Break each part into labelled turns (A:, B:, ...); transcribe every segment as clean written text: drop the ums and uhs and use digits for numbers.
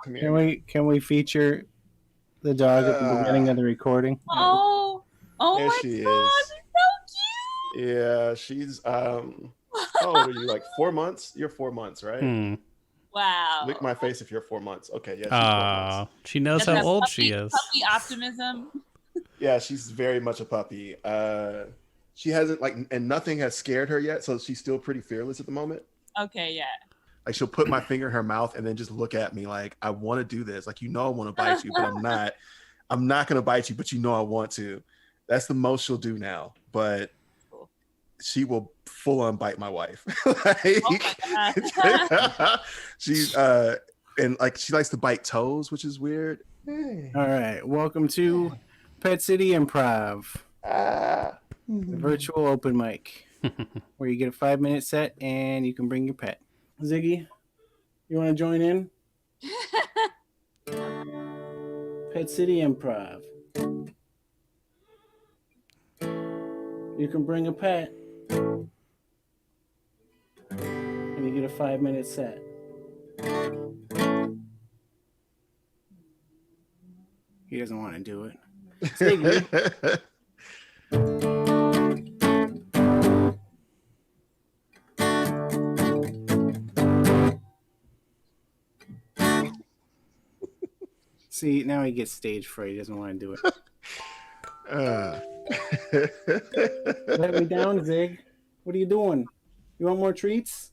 A: Come
B: Can
A: here.
B: we feature the dog at the beginning of the recording?
C: Oh, oh
A: There
C: my
A: she
C: God,
A: is.
C: it's
A: Yeah, she's how old are you? Like 4 months? You're 4 months, right?
C: so cute. Wow.
A: Lick my face if you're 4 months. Okay, yeah, she's 4 months.
D: She knows
C: Does
D: how
C: that
D: old she is.
C: puppy optimism?
A: Yeah, she's very much a puppy. She hasn't and nothing has scared her yet, so she's still pretty fearless at the moment.
C: Okay, yeah.
A: Like she'll put my finger in her mouth and then just look at me like, I want to do this. Like, I want to bite you, but I'm not. I'm not gonna bite you, but I want to. That's the most she'll do now. But she will full on bite my wife. Like,
C: Oh my God.
A: she's and like she likes to bite toes, which is weird.
B: All right, welcome to Pet City Improv, the virtual open mic, where you get a 5-minute set and you can bring your pet. Ziggy, you want to join in? Pet City Improv. You can bring a pet and you get a 5-minute set. He doesn't want to do it. Ziggy. See, now he gets stage fright. He doesn't want to do it. Let me down, Zig. What are you doing? You want more treats?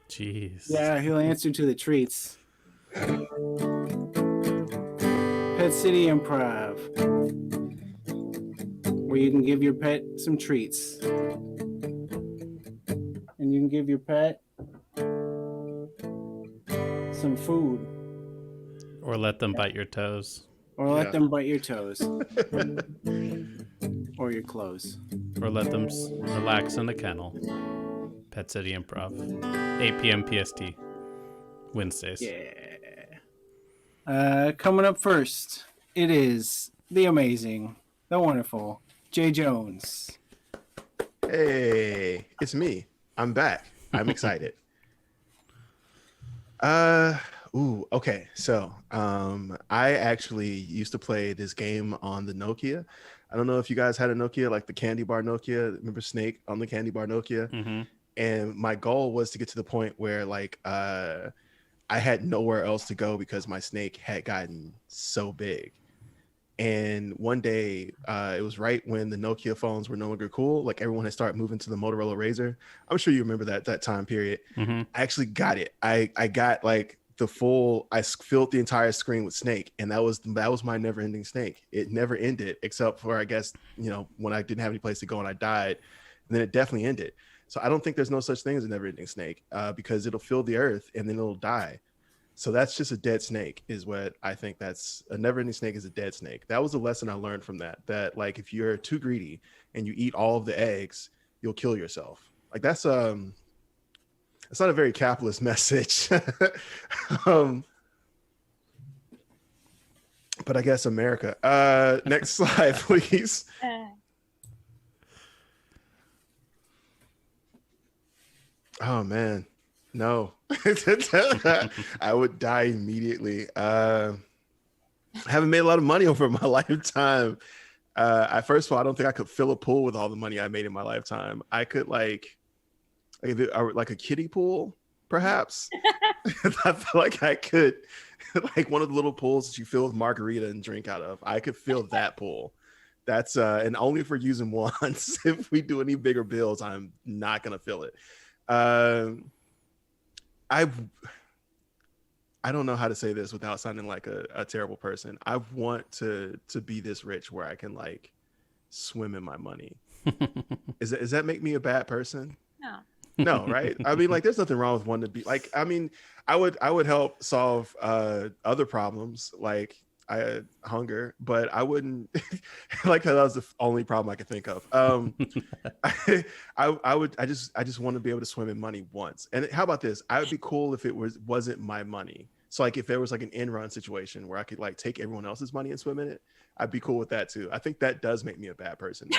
D: Jeez.
B: Yeah, he'll answer to the treats. Pet City Improv, where you can give your pet some treats. And you can give your pet some food.
D: Or let them bite your toes.
B: Or let them bite your toes. Or your clothes.
D: Or let them relax in the kennel. Pet City Improv. 8 p.m. PST. Wednesdays.
B: Yeah. Coming up first, it is the amazing, the wonderful Jay Jones.
A: Hey, it's me. I'm back. I'm excited. Okay. So, I actually used to play this game on the Nokia. I don't know if you guys had a Nokia, like the candy bar Nokia. Remember Snake on the candy bar Nokia?
D: Mm-hmm.
A: And my goal was to get to the point where I had nowhere else to go because my snake had gotten so big. And one day, it was right when the Nokia phones were no longer cool. Like everyone had started moving to the Motorola Razr. I'm sure you remember that time period.
D: Mm-hmm.
A: I actually got it. I got like the full. I filled the entire screen with snake, and that was my never-ending snake. It never ended, except for I guess when I didn't have any place to go and I died, and then it definitely ended. So I don't think there's no such thing as a never-ending snake because it'll fill the earth and then it'll die. So that's just a dead snake is what I think. That's a never-ending snake is a dead snake. That was a lesson I learned from that like if you're too greedy and you eat all of the eggs, you'll kill yourself. Like that's it's not a very capitalist message. But I guess America. Next slide, please. Oh man. No. I would die immediately. I haven't made a lot of money over my lifetime. First of all, I don't think I could fill a pool with all the money I made in my lifetime. I could like a kiddie pool, perhaps. I feel like I could, like one of the little pools that you fill with margarita and drink out of. I could fill that pool. That's and only for using once. If we do any bigger bills, I'm not gonna fill it. I don't know how to say this without sounding like a terrible person. I want to be this rich where I can like swim in my money. Does that make me a bad person? No, right? I mean, like, there's nothing wrong with wanting to be like. I mean, I would help solve other problems like hunger, but I wouldn't like that was the only problem I could think of. I just want to be able to swim in money once. And how about this? I would be cool if it wasn't my money. So like if there was like an end run situation where I could like take everyone else's money and swim in it, I'd be cool with that too. I think that does make me a bad person.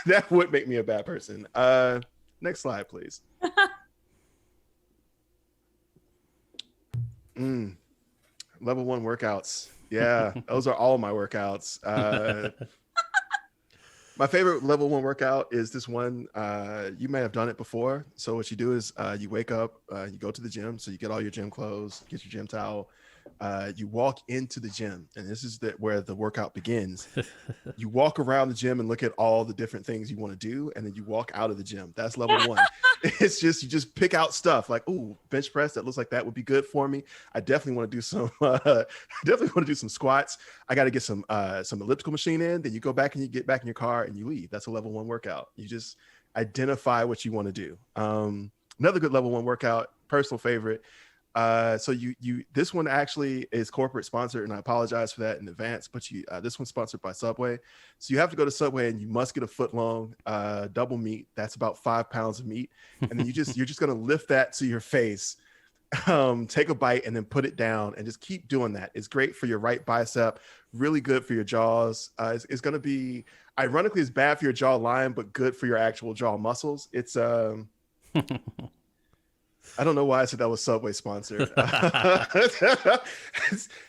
A: That would make me a bad person. Next slide, please. Mm, level 1 workouts. Yeah, those are all my workouts. My favorite level 1 workout is this one. You may have done it before. So what you do is you wake up, you go to the gym. So you get all your gym clothes, get your gym towel. You walk into the gym, and this is where the workout begins. You walk around the gym and look at all the different things you want to do, and then you walk out of the gym. That's level 1. It's just you just pick out stuff like, ooh, bench press, that looks like that would be good for me. I definitely want to do some I definitely want to do some squats. I got to get some elliptical machine in. Then you go back and you get back in your car and you leave. That's a level 1 workout. You just identify what you want to do. Another good level 1 workout, personal favorite. So you this one actually is corporate sponsored, and I apologize for that in advance, but this one's sponsored by Subway. So you have to go to Subway and you must get a foot long double meat. That's about 5 pounds of meat. And then you're just gonna lift that to your face, take a bite and then put it down and just keep doing that. It's great for your right bicep, really good for your jaws. It's gonna be, ironically, it's bad for your jaw line, but good for your actual jaw muscles. It's I don't know why I said that was Subway sponsored.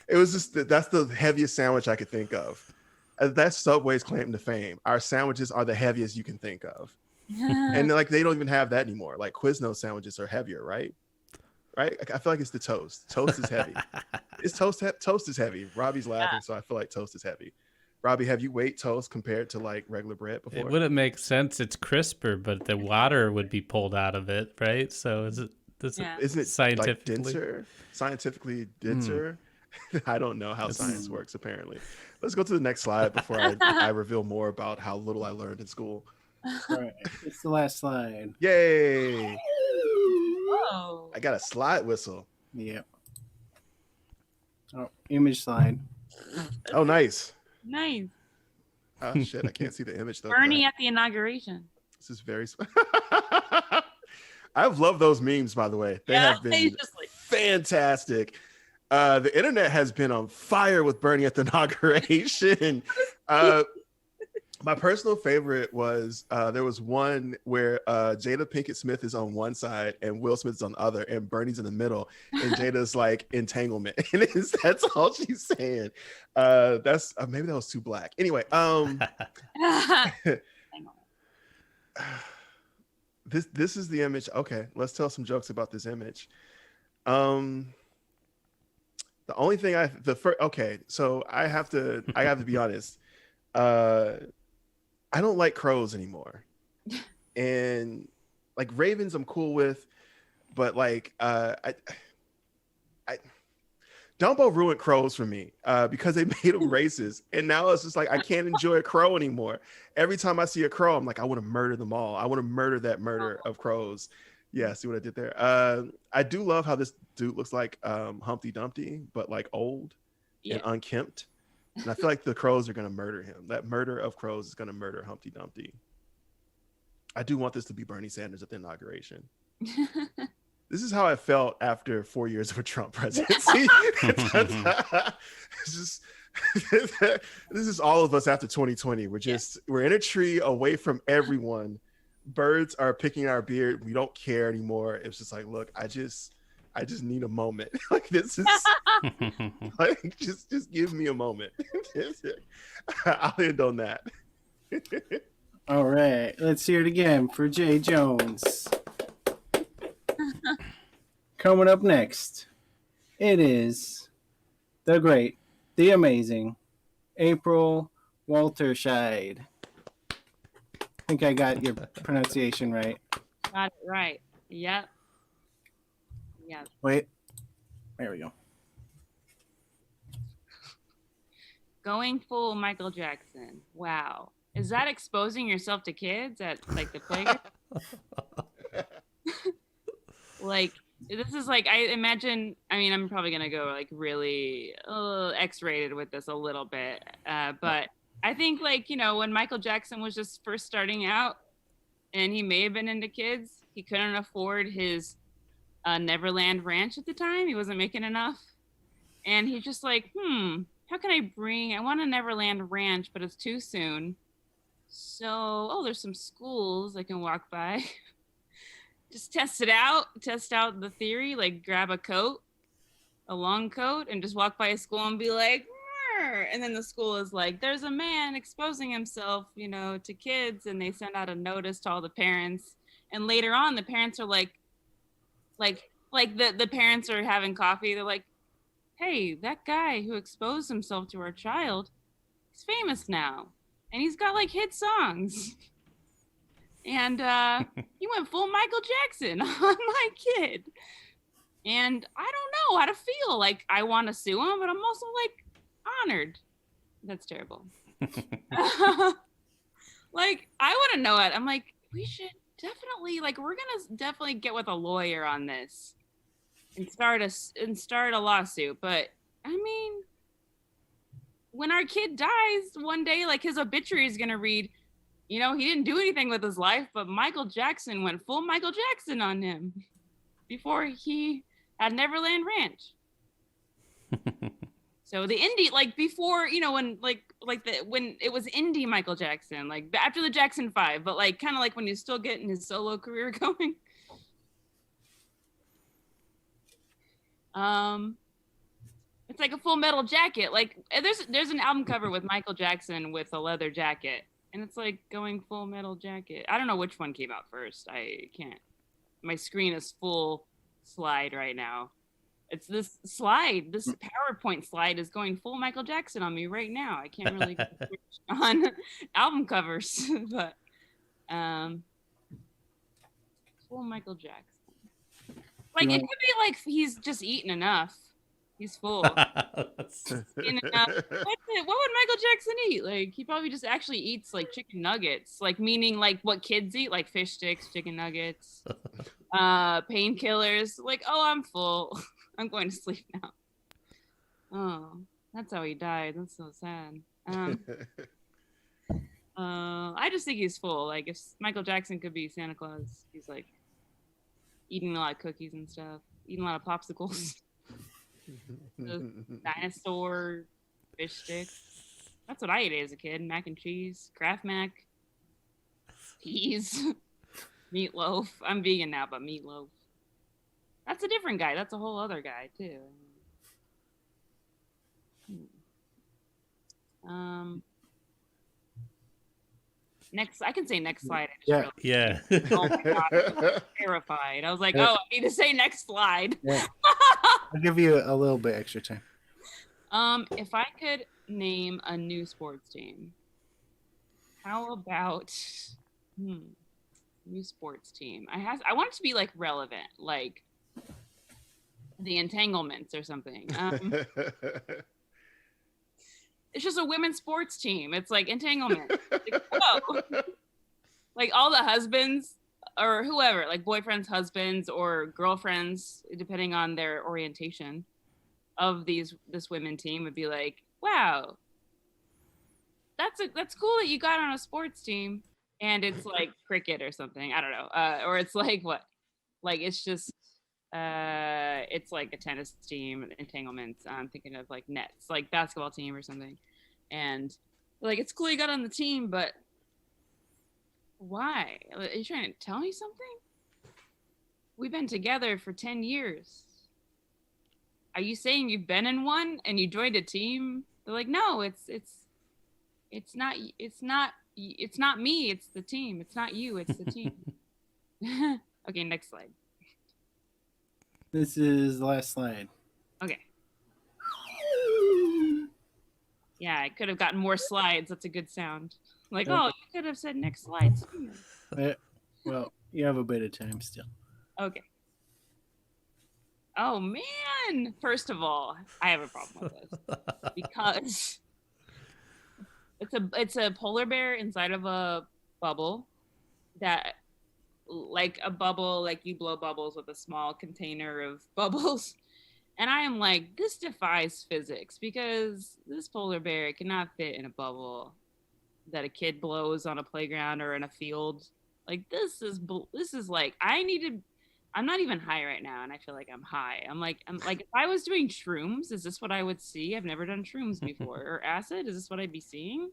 A: It was just that's the heaviest sandwich I could think of. That's Subway's claim to fame. Our sandwiches are the heaviest you can think of, and like they don't even have that anymore. Like Quiznos sandwiches are heavier, right? Right? I feel like it's the toast. Toast is heavy. It's toast is heavy. Robbie's laughing, so I feel like toast is heavy. Robbie, have you weighed toast compared to like regular bread before?
D: It wouldn't make sense. It's crisper, but the water would be pulled out of it, right? So isn't it
A: scientifically like denser? Scientifically denser? I don't know how science works, apparently. Let's go to the next slide before I reveal more about how little I learned in school.
B: All right, it's the last slide.
A: Yay!
C: Whoa.
A: I got a slide whistle.
B: Yep. Oh, image slide.
A: Oh, nice.
C: Nice.
A: Oh, shit. I can't see the image, though.
C: Bernie at the inauguration.
A: This is very... I've loved those memes, by the way. They have been fantastic. The internet has been on fire with Bernie at the inauguration. My personal favorite was there was one where Jada Pinkett Smith is on one side and Will Smith is on the other, and Bernie's in the middle, and Jada's like entanglement, and that's all she's saying. That's maybe that was too black. Anyway, this is the image. Okay, let's tell some jokes about this image. The only thing okay, so I have to be honest. I don't like crows anymore. And like ravens I'm cool with, but like Dumbo ruined crows for me because they made them racist. And now it's just like I can't enjoy a crow anymore. Every time I see a crow, I'm like, I want to murder them all. I want to murder that murder of crows. Yeah, see what I did there? I do love how this dude looks like Humpty Dumpty, but like old and unkempt. And I feel like the crows are going to murder him. That murder of crows is going to murder Humpty Dumpty. I do want this to be Bernie Sanders at the inauguration. This is how I felt after 4 years of a Trump presidency. This is all of us after 2020. We're in a tree away from everyone. Birds are picking our beard. We don't care anymore. It's just like, look, I just need a moment. Like this is like just give me a moment. I'll end on that.
B: All right, let's hear it again for Jay Jones. Coming up next, it is the great, the amazing April Walterscheid. I think I got your pronunciation right.
C: Got it right. Yep. Yeah.
B: Wait. There we go.
C: Going full Michael Jackson. Wow. Is that exposing yourself to kids at like the playground? Like this is like I imagine. I mean, I'm probably gonna go like really X-rated with this a little bit, but I think like when Michael Jackson was just first starting out, and he may have been into kids, he couldn't afford his Neverland Ranch at the time. He wasn't making enough, and he's just like, how can I want a Neverland Ranch, but it's too soon. So, there's some schools I can walk by. Just test out the theory, like grab a coat, a long coat and just walk by a school and be like, "Rrr," and then the school is like, there's a man exposing himself, to kids, and they send out a notice to all the parents. And later on, the parents are like the parents are having coffee. They're like, hey, that guy who exposed himself to our child, he's famous now, and he's got like hit songs. And he went full Michael Jackson on my kid. And I don't know how to feel. Like, I want to sue him, but I'm also like honored. That's terrible. Like, I want to know it. I'm like, we should definitely, like, we're going to definitely get with a lawyer on this and start a lawsuit. But I mean, when our kid dies one day, like, his obituary is going to read, he didn't do anything with his life, but Michael Jackson went full Michael Jackson on him before he had Neverland Ranch. So the indie, like before, when when it was indie Michael Jackson, like after the Jackson 5, but like kind of like when he's still getting his solo career going. It's like a Full Metal Jacket. Like there's an album cover with Michael Jackson with a leather jacket. And it's like going Full Metal Jacket. I don't know which one came out first. I can't. My screen is full slide right now. It's this slide. This PowerPoint slide is going full Michael Jackson on me right now. I can't really switch on album covers, but full Michael Jackson. Like it could be like he's just eaten enough. He's full. What would Michael Jackson eat? Like he probably just actually eats like chicken nuggets, like meaning like what kids eat, like fish sticks, chicken nuggets, painkillers. Like, oh, I'm full. I'm going to sleep now. Oh, that's how he died. That's so sad. I just think he's full. Like if Michael Jackson could be Santa Claus, he's like eating a lot of cookies and stuff, eating a lot of popsicles. Dinosaur fish sticks. That's what I ate as a kid. Mac and cheese, Kraft Mac, peas, meatloaf. I'm vegan now, but meatloaf. That's a different guy. That's a whole other guy too. Next, I can say next slide.
D: Yeah.
C: Oh my God, I was terrified. I was like, oh, I need to say next slide.
B: Yeah. I'll give you a little bit extra time.
C: If I could name a new sports team, how about new sports team? I want it to be like relevant, like the Entanglements or something. It's just a women's sports team. It's like Entanglement. Like, whoa. Like all the husbands or whoever, like boyfriends, husbands, or girlfriends, depending on their orientation of this women team would be like, wow, that's cool that you got on a sports team. And it's like cricket or something. I don't know. Or it's like what? Like it's just it's like a tennis team, entanglements. I'm thinking of like nets, like basketball team or something. And like it's cool you got on the team, but why? Are you trying to tell me something? We've been together for 10 years. Are you saying you've been in one and you joined a team? They're like, no, it's not me, it's the team. It's not you, it's the team. Okay, next slide.
B: This is the last slide.
C: Okay. Yeah, I could have gotten more slides. That's a good sound. Like, oh, you could have said next slide sooner.
B: Well, you have a bit of time still.
C: Okay. Oh man! First of all, I have a problem with this because it's a polar bear inside of a bubble that, like a bubble, like you blow bubbles with a small container of bubbles. And I am like, this defies physics because this polar bear cannot fit in a bubble that a kid blows on a playground or in a field. Like this is like I'm not even high right now, and I feel like I'm high. I'm like if I was doing shrooms, is this what I would see? I've never done shrooms before. Or acid, is this what I'd be seeing?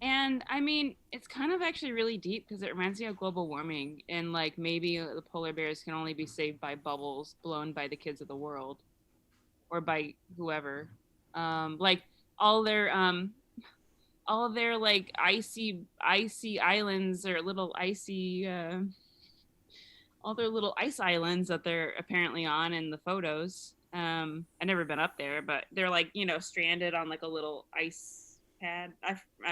C: And I mean, it's kind of actually really deep because it reminds me of global warming and like maybe the polar bears can only be saved by bubbles blown by the kids of the world or by whoever. Like all their um all of their like icy islands or little icy all their little ice islands that they're apparently on in the photos. I've never been up there, but they're like, stranded on like a little ice pad.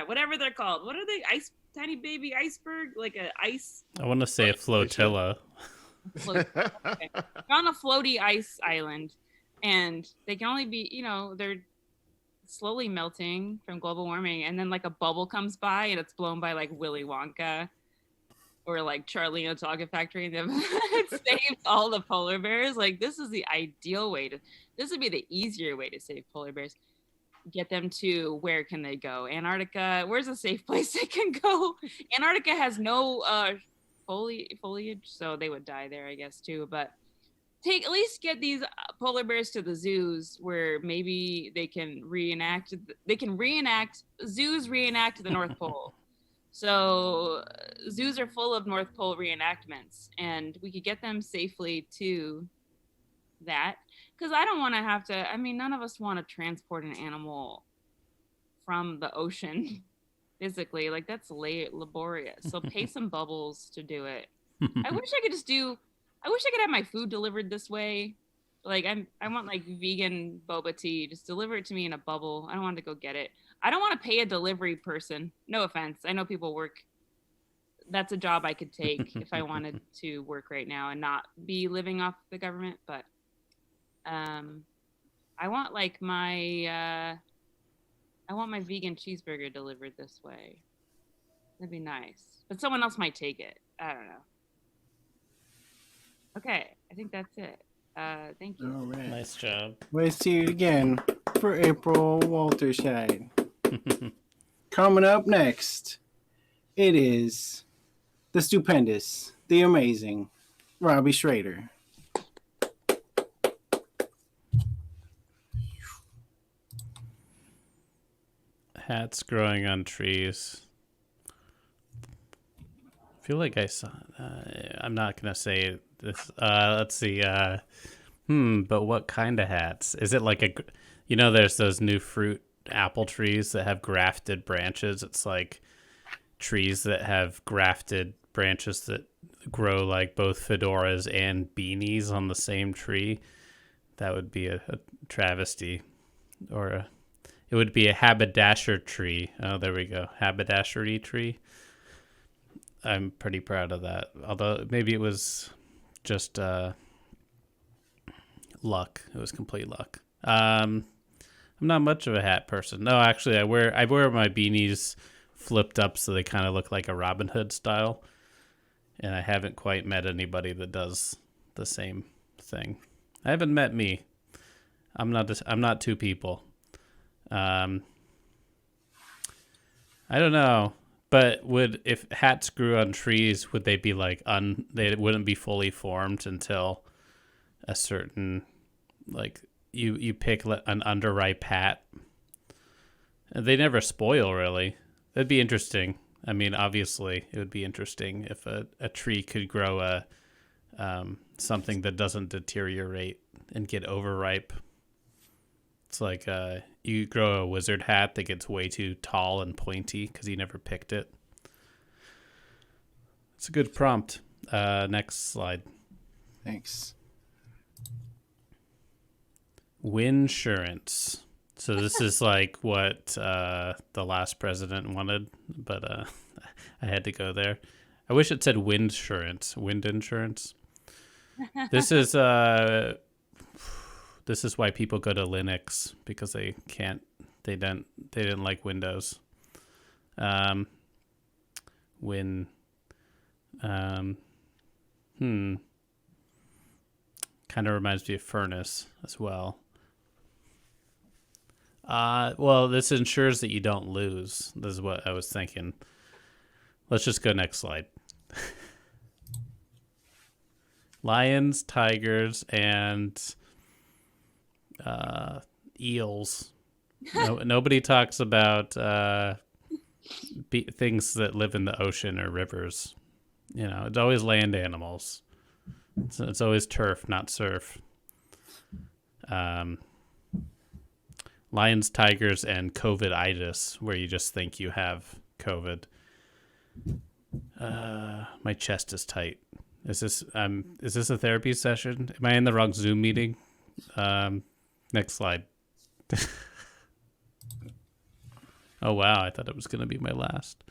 C: Whatever they're called. What are they? Ice tiny baby iceberg? Like a ice
D: I want to say a flotilla.
C: float. Okay. They're on a floaty ice island and they can only be, they're slowly melting from global warming and then like a bubble comes by and it's blown by like Willy Wonka or like Charlie and the Chocolate Factory, and it saves all the polar bears. Like this is the ideal way this would be the easier way to save polar bears. Get them to where can they go? Antarctica. Where's a safe place they can go? Antarctica has no foliage, so they would die there, I guess too. But at least get these polar bears to the zoos where maybe they can reenact zoos reenact the North Pole. So zoos are full of North Pole reenactments, and we could get them safely to that. Because I don't want to have to. I mean, none of us want to transport an animal from the ocean physically. Like that's laborious. So pay some bubbles to do it. I wish I could have my food delivered this way. Like I want like vegan boba tea. Just deliver it to me in a bubble. I don't want to go get it. I don't want to pay a delivery person. No offense. I know people work. That's a job I could take if I wanted to work right now and not be living off the government. But I want like I want my vegan cheeseburger delivered this way. That'd be nice. But someone else might take it. I don't know. Okay, I think that's it. Thank you.
B: All right.
D: Nice job.
B: We'll see you again for April Walterscheid. Coming up next, it is the stupendous, the amazing Robbie Schrader.
D: Hats growing on trees. I feel like I saw. I'm not gonna say this. Let's see. But what kind of hats? Is it like there's those new fruit apple trees that have grafted branches. It's like trees that have grafted branches that grow like both fedoras and beanies on the same tree. That would be a travesty, or it would be a haberdasher tree. Oh, there we go. Haberdashery tree. I'm pretty proud of that. Although maybe it was just luck. It was complete luck. I'm not much of a hat person. No, actually, I wear my beanies flipped up so they kind of look like a Robin Hood style. And I haven't quite met anybody that does the same thing. I haven't met me. I'm not two people. I don't know. But if hats grew on trees, would they be like they wouldn't be fully formed until a certain, like you pick an underripe hat. And they never spoil, really. That'd be interesting. I mean, obviously, it would be interesting if a tree could grow something that doesn't deteriorate and get overripe. It's like you grow a wizard hat that gets way too tall and pointy because you never picked it. It's a good prompt. Next slide.
B: Thanks.
D: Winsurance. So this is like what the last president wanted, but I had to go there. I wish it said windsurance, wind insurance. This is why people go to Linux, because they didn't like Windows. Kind of reminds me of furnace as well. Well, this ensures that you don't lose. This is what I was thinking. Let's just go next slide. Lions, tigers, and eels. Nobody talks about things that live in the ocean or rivers. It's always land animals. It's always turf, not surf. Lions, tigers, and COVID-itis, where you just think you have COVID. My chest is tight. Is this a therapy session? Am I in the wrong Zoom meeting? Next slide. Oh wow, I thought it was gonna be my last.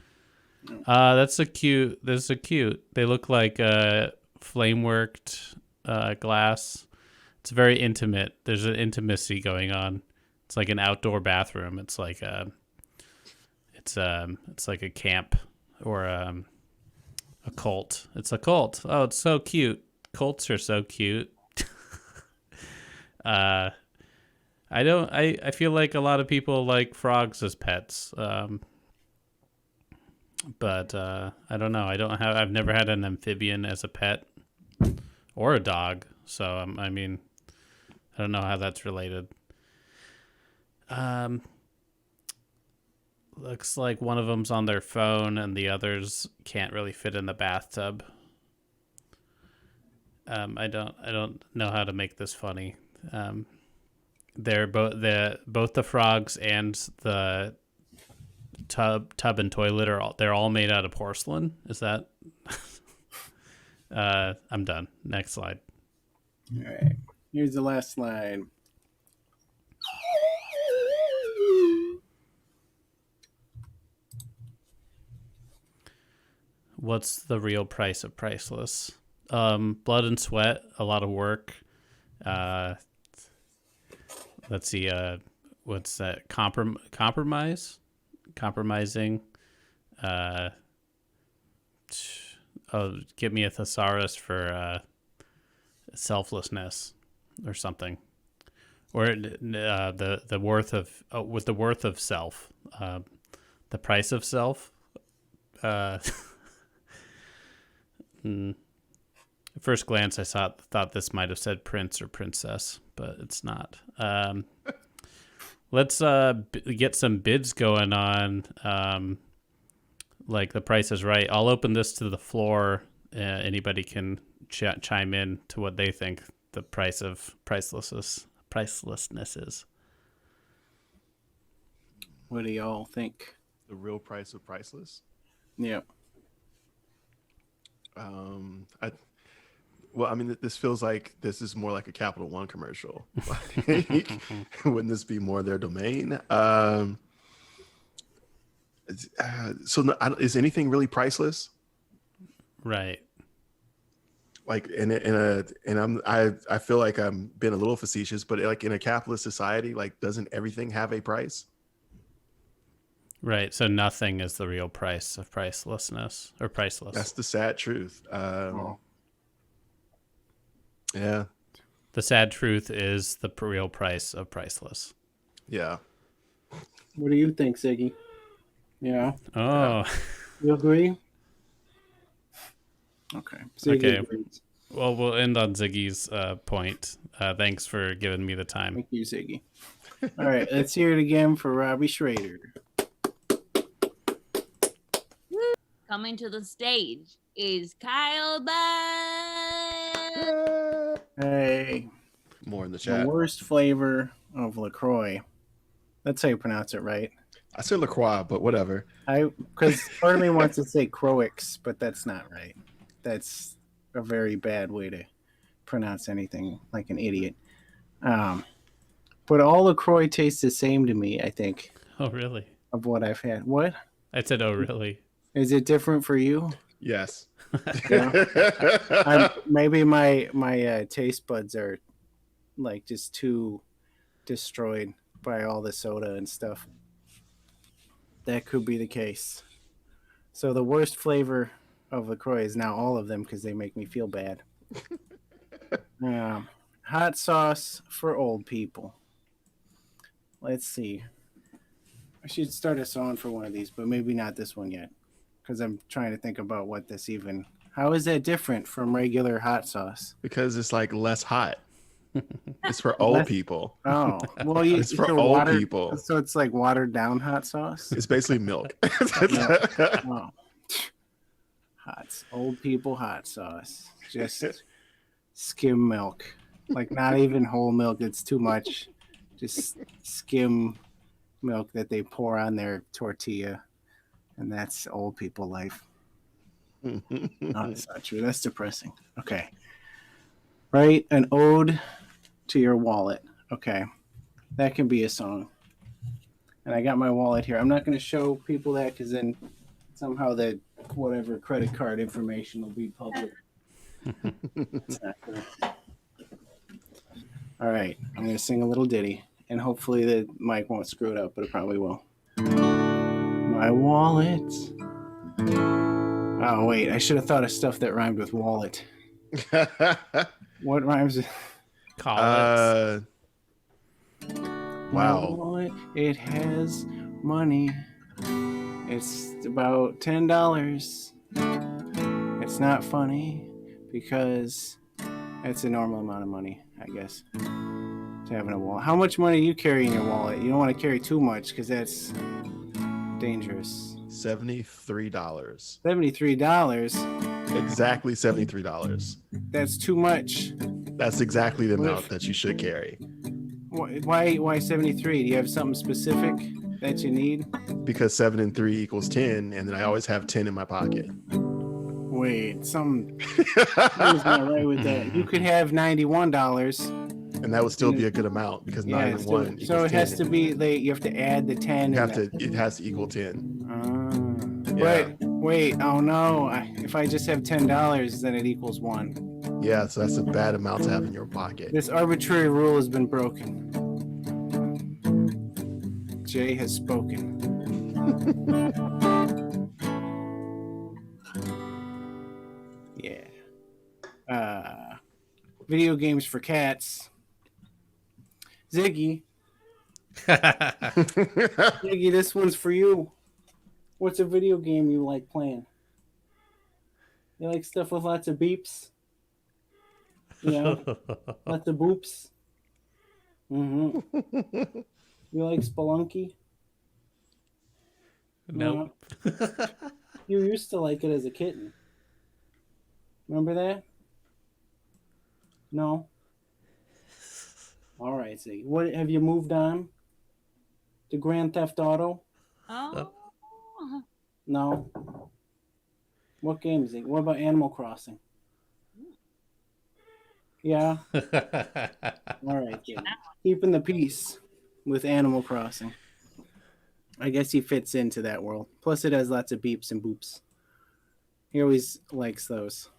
D: That's so cute. They're so cute. They look like flame worked glass. It's very intimate. There's an intimacy going on. It's like an outdoor bathroom. It's like it's like a camp or a cult. It's a cult. Oh, it's so cute. Cults are so cute. I feel like a lot of people like frogs as pets. But I don't know. I've never had an amphibian as a pet or a dog. So I mean, I don't know how that's related. Looks like one of them's on their phone and the others can't really fit in the bathtub. I don't know how to make this funny. They're both the frogs and the tub and toilet they're all made out of porcelain. Is that? I'm done. Next slide.
B: All right. Here's the last slide.
D: What's the real price of priceless? Blood and sweat, a lot of work. Let's see. What's that? Compromise? Compromising. Give me a thesaurus for selflessness or something, or the worth of with the worth of self, the price of self. At first glance, I thought this might have said prince or princess, but it's not. Let's get some bids going on. Like The Price is Right. I'll open this to the floor. Anybody can chime in to what they think the price of pricelessness is.
B: What do y'all think?
A: The real price of priceless.
B: Yeah.
A: I mean, this feels like this is more like a Capital One commercial. Wouldn't this be more their domain? Is anything really priceless?
D: Right.
A: Like I feel like I'm being a little facetious, but like in a capitalist society, like doesn't everything have a price?
D: Right. So nothing is the real price of pricelessness or priceless.
A: That's the sad truth. Yeah.
D: The sad truth is the real price of priceless.
A: Yeah.
B: What do you think, Ziggy? Yeah.
D: Oh.
A: Yeah.
B: You agree? Okay. Ziggy
D: Okay.
B: agrees.
D: Well, we'll end on Ziggy's point. Thanks for giving me the time.
B: Thank you, Ziggy. All right. Let's hear it again for Robbie Schrader.
C: Coming to the stage is Kyle Budd.
B: Hey.
A: More in the
B: The
A: chat.
B: worst flavor of LaCroix. That's how you pronounce it, right?
A: I said LaCroix, but whatever.
B: Because part of me wants to say Croix, but that's not right. That's a very bad way to pronounce anything, like an idiot. But all LaCroix tastes the same to me, I think,
D: Oh, really?
B: of what I've had. What?
D: I said, oh, really?
B: Is it different for you?
A: Yes.
B: Maybe my taste buds are like just too destroyed by all the soda and stuff. That could be the case. So the worst flavor of LaCroix is now all of them because they make me feel bad. Hot sauce for old people. Let's see. I should start a song for one of these, but maybe not this one yet. Because I'm trying to think about how is that different from regular hot sauce?
A: Because it's like less hot. It's for old
B: Less-
A: people.
B: Oh, well,
A: It's for
B: so
A: old people.
B: So it's like watered down hot sauce.
A: It's basically milk.
B: Oh, old people hot sauce. Just skim milk, like not even whole milk. It's too much. Just skim milk that they pour on their tortilla, and that's old people life. No, that's not true. That's depressing. Okay. Write an ode to your wallet. Okay. That can be a song. And I got my wallet here. I'm not going to show people that because then somehow that whatever credit card information will be public. It's not good. All right. I'm going to sing a little ditty. And hopefully the mic won't screw it up, but it probably will. My wallet. Oh, wait. I should have thought of stuff that rhymed with wallet. What rhymes?
D: Call
A: Wow.
B: Wallet, it has money. It's about $10. It's not funny because it's a normal amount of money, I guess, to have in a wallet. How much money do you carry in your wallet? You don't want to carry too much because that's dangerous.
A: $73.
B: $73?
A: Exactly $73.
B: That's too much.
A: That's exactly the amount that you should carry.
B: Why 73? Do you have something specific that you need?
A: Because 7 and 3 equals 10, and then I always have 10 in my pocket.
B: Wait, something's not right with that. You could have $91.
A: And that would still be a good amount because 9 and 1 equals
B: so it
A: 10.
B: has to be you have to add the 10.
A: It has to equal 10. Yeah.
B: Wait, oh no. If I just have $10, then it equals 1.
A: Yeah, so that's a bad amount to have in your pocket.
B: This arbitrary rule has been broken. Jay has spoken. Yeah. Video games for cats. Ziggy, this one's for you. What's a video game you like playing? You like stuff with lots of beeps? Yeah. Lots of boops? Mm-hmm. You like Spelunky?
D: Nope.
B: You used to like it as a kitten. Remember that? No? All right, see. What have you moved on to Grand Theft Auto?
C: Oh.
B: No. What game is it? What about Animal Crossing? Yeah. All right, kid. Keeping the peace with Animal Crossing. I guess he fits into that world. Plus, it has lots of beeps and boops. He always likes those.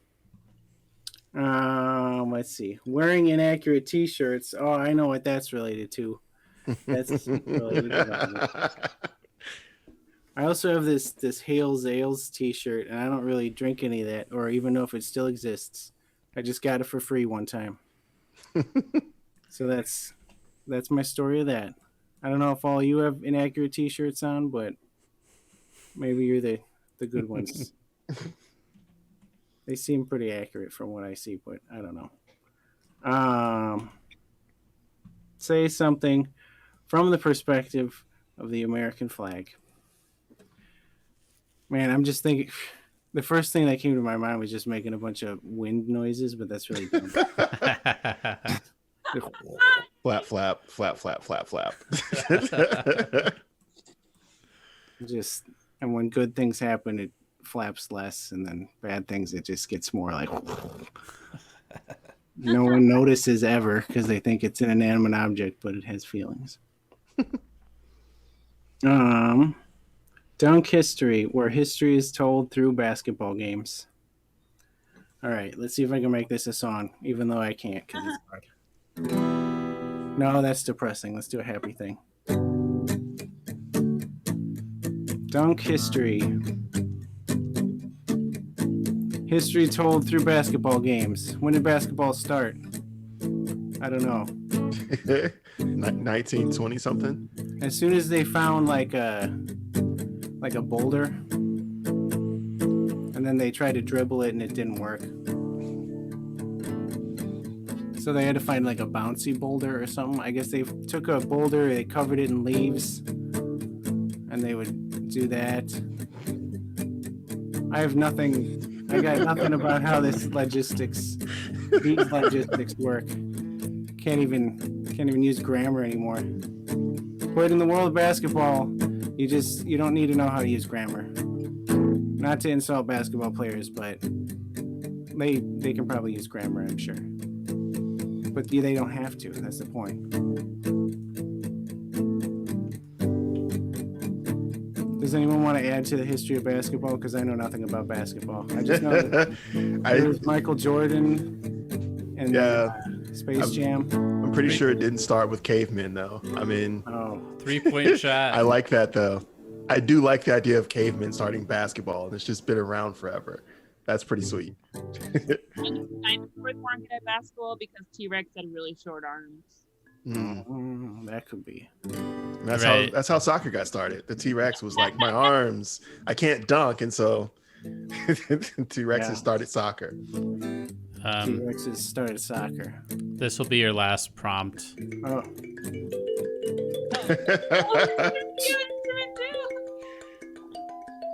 B: Let's see. Wearing inaccurate T-shirts. Oh, I know what that's related to. That's related to I also have this Hales Ales T-shirt, and I don't really drink any of that, or even know if it still exists. I just got it for free one time. So that's my story of that. I don't know if all you have inaccurate T-shirts on, but maybe you're the good ones. They seem pretty accurate from what I see, but I don't know. Say something from the perspective of the American flag. Man, I'm just thinking. The first thing that came to my mind was just making a bunch of wind noises, but that's really dumb.
A: Flap, flap, flap, flap, flap, flap.
B: And when good things happen, it flaps less, and then bad things, it just gets more like. No one notices ever because they think it's an inanimate object, but it has feelings. Dunk history, where history is told through basketball games. All right, let's see if I can make this a song, even though I can't because it's hard. No, that's depressing. Let's do a happy thing. Dunk history. History told through basketball games. When did basketball start? I don't know.
A: 1920 something.
B: As soon as they found like a boulder, and then they tried to dribble it and it didn't work. So they had to find like a bouncy boulder or something. I guess they took a boulder, they covered it in leaves, and they would do that. I have nothing. I got nothing about how these logistics work. Can't even use grammar anymore. But in the world of basketball, you don't need to know how to use grammar. Not to insult basketball players, but they can probably use grammar, I'm sure. But they don't have to. That's the point. Does anyone want to add to the history of basketball? Because I know nothing about basketball. I just know that there was Michael Jordan and Space Jam.
A: I'm pretty sure it didn't start with cavemen, though. I mean,
D: 3-point shot.
A: I like that, though. I do like the idea of cavemen starting basketball, and it's just been around forever. That's pretty sweet.
C: Dinosaurs weren't good at basketball because T-Rex had really short arms.
B: That could be.
A: That's how soccer got started. The T-Rex was like, my arms, I can't dunk, and so T-Rexes started soccer.
B: T-Rexes started soccer.
D: This will be your last prompt.
B: Oh.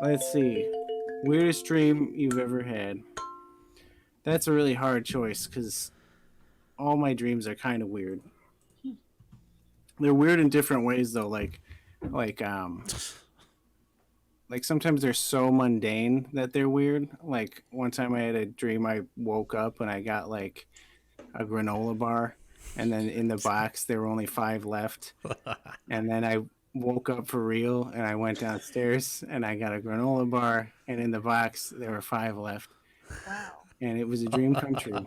B: Let's see. Weirdest dream you've ever had. That's a really hard choice because all my dreams are kind of weird. They're weird in different ways though. Like sometimes they're so mundane that they're weird. Like one time I had a dream I woke up and I got like a granola bar, and then in the box there were only 5 left. And then I woke up for real and I went downstairs and I got a granola bar, and in the box there were 5 left. Wow. And it was a dream come true.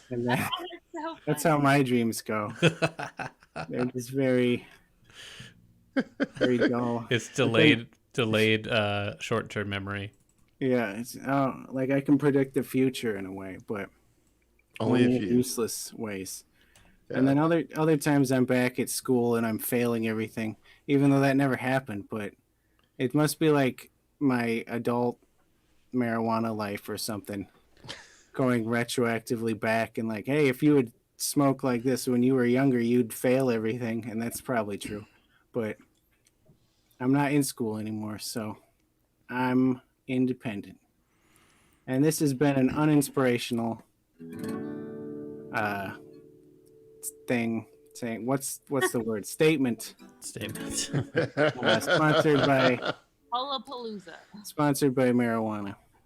B: And that's how my dreams go. They're just very, very dull.
D: It's delayed short-term memory.
B: Yeah, it's like I can predict the future in a way, but
A: only
B: in
A: a few
B: useless ways. Yeah. And then other times I'm back at school and I'm failing everything, even though that never happened. But it must be like my adult marijuana life or something, going retroactively back and like, hey, if you would smoke like this when you were younger, you'd fail everything, and that's probably true. But I'm not in school anymore, so I'm independent. And this has been an uninspirational thing saying what's the word? Statement. Sponsored by
C: Lollapalooza.
B: Sponsored by marijuana.